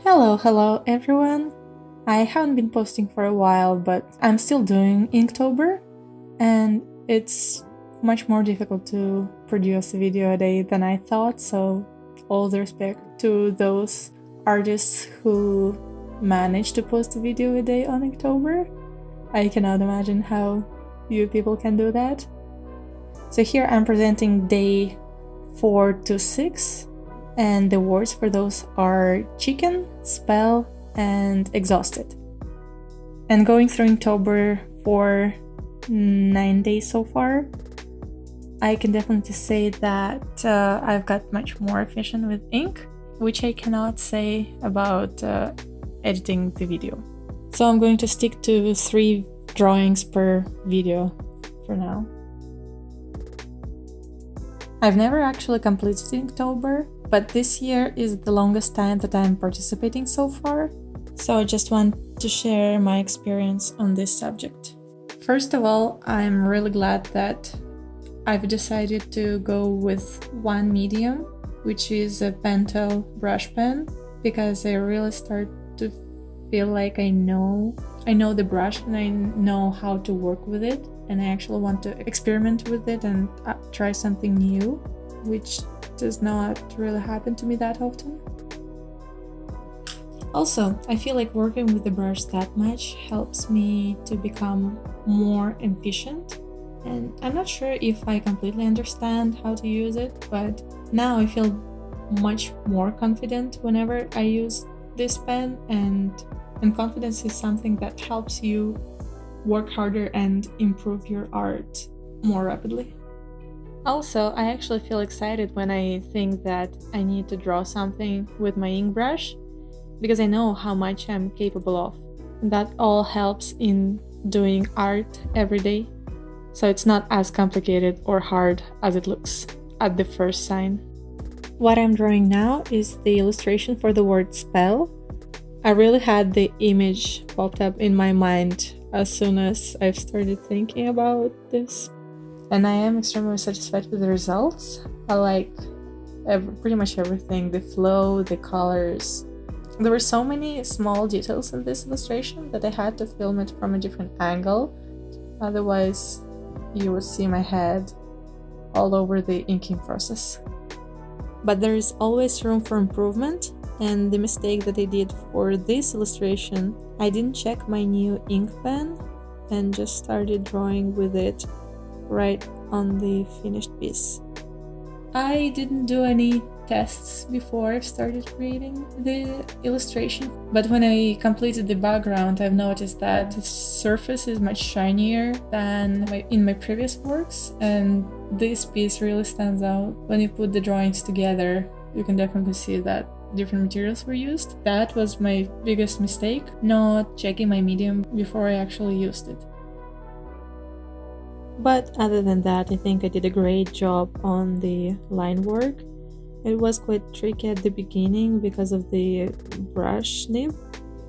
Hello everyone! I haven't been posting for a while, but I'm still doing Inktober, and it's much more difficult to produce a video a day than I thought, so all the respect to those artists who manage to post a video a day on Inktober. I cannot imagine how you people can do that. So here I'm presenting day 4 to 6. And the words for those are chicken, spell, and exhausted. And going through Inktober for 9 days so far, I can definitely say that I've got much more efficient with ink, which I cannot say about editing the video. So I'm going to stick to 3 drawings per video for now. I've never actually completed Inktober, but this year is the longest time that I'm participating so far, so I just want to share my experience on this subject. First of all, I'm really glad that I've decided to go with one medium, which is a pentel brush pen, because I really start to feel like I know the brush and I know how to work with it, and I actually want to experiment with it and try something new, which does not really happen to me that often. Also, I feel like working with the brush that much helps me to become more efficient, and I'm not sure if I completely understand how to use it, but now I feel much more confident whenever I use this pen, and confidence is something that helps you work harder and improve your art more rapidly. Also, I actually feel excited when I think that I need to draw something with my ink brush, because I know how much I'm capable of. And that all helps in doing art every day, so it's not as complicated or hard as it looks at the first sign. What I'm drawing now is the illustration for the word spell. I really had the image popped up in my mind as soon as I've started thinking about this. And I am extremely satisfied with the results. I like pretty much everything, the flow, the colors. There were so many small details in this illustration that I had to film it from a different angle, otherwise you would see my head all over the inking process. But there is always room for improvement, and the mistake that I did for this illustration, I didn't check my new ink pen and just started drawing with it right on the finished piece. I didn't do any tests before I started creating the illustration, but when I completed the background, I've noticed that the surface is much shinier than in my previous works, and this piece really stands out. When you put the drawings together, you can definitely see that different materials were used. That was my biggest mistake, not checking my medium before I actually used it. But other than that, I think I did a great job on the line work. It was quite tricky at the beginning because of the brush nib.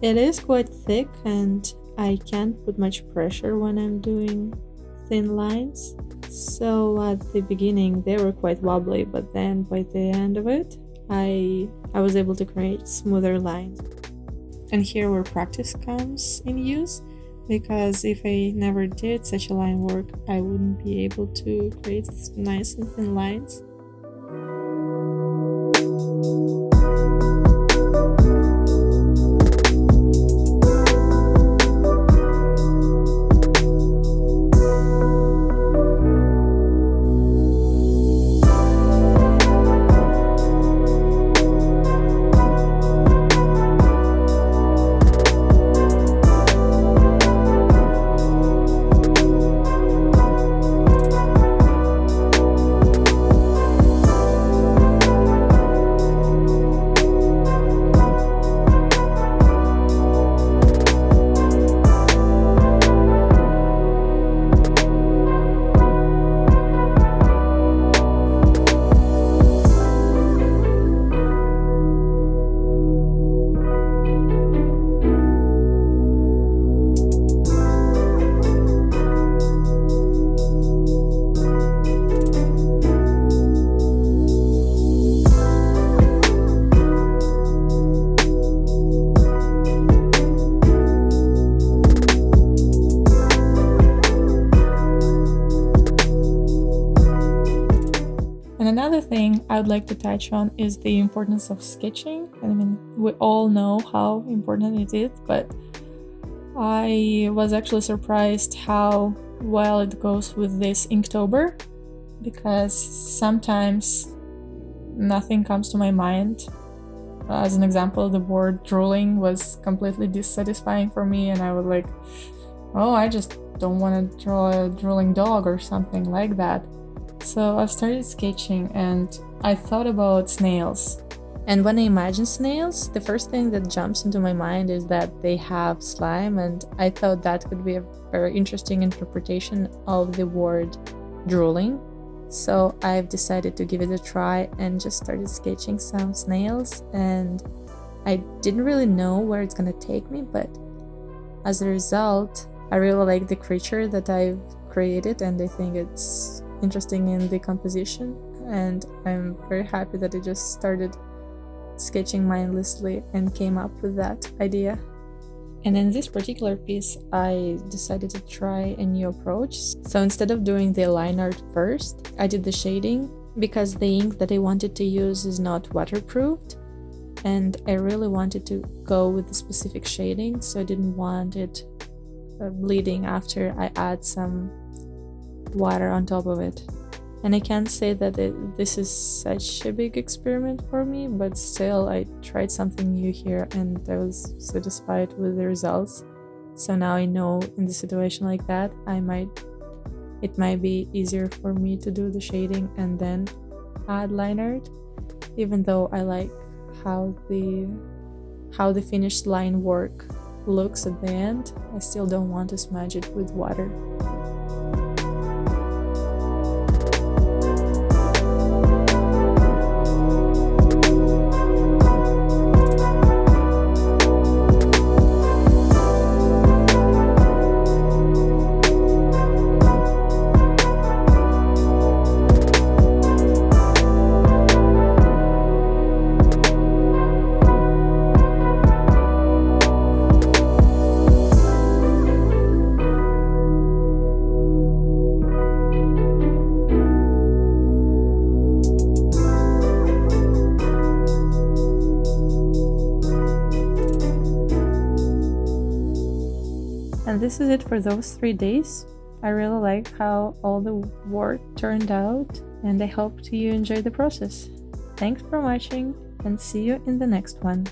It is quite thick and I can't put much pressure when I'm doing thin lines. So at the beginning they were quite wobbly, but then by the end of it, I was able to create smoother lines. And here where practice comes in use, because if I never did such a line work, I wouldn't be able to create nice and thin lines. I'd like to touch on is the importance of sketching. I mean, we all know how important it is, but I was actually surprised how well it goes with this Inktober, because sometimes nothing comes to my mind. As an example, the word drooling was completely dissatisfying for me, and I was like, oh, I just don't want to draw a drooling dog or something like that. So I started sketching and I thought about snails. And when I imagine snails, the first thing that jumps into my mind is that they have slime, and I thought that could be a very interesting interpretation of the word drooling. So I've decided to give it a try and just started sketching some snails, and I didn't really know where it's gonna take me, but as a result, I really like the creature that I've created, and I think it's interesting in the composition, and I'm very happy that I just started sketching mindlessly and came up with that idea. And in this particular piece, I decided to try a new approach. So instead of doing the line art first, I did the shading, because the ink that I wanted to use is not waterproofed, and I really wanted to go with the specific shading, so I didn't want it bleeding after I add some water on top of it. And I can't say that this is such a big experiment for me, but still I tried something new here and I was satisfied with the results. So now I know in the situation like that, it might be easier for me to do the shading and then add line art, even though I like how the finished line work looks at the end. I still don't want to smudge it with water. And this is it for those 3 days. I really like how all the work turned out, and I hope you enjoy the process. Thanks for watching, and see you in the next one.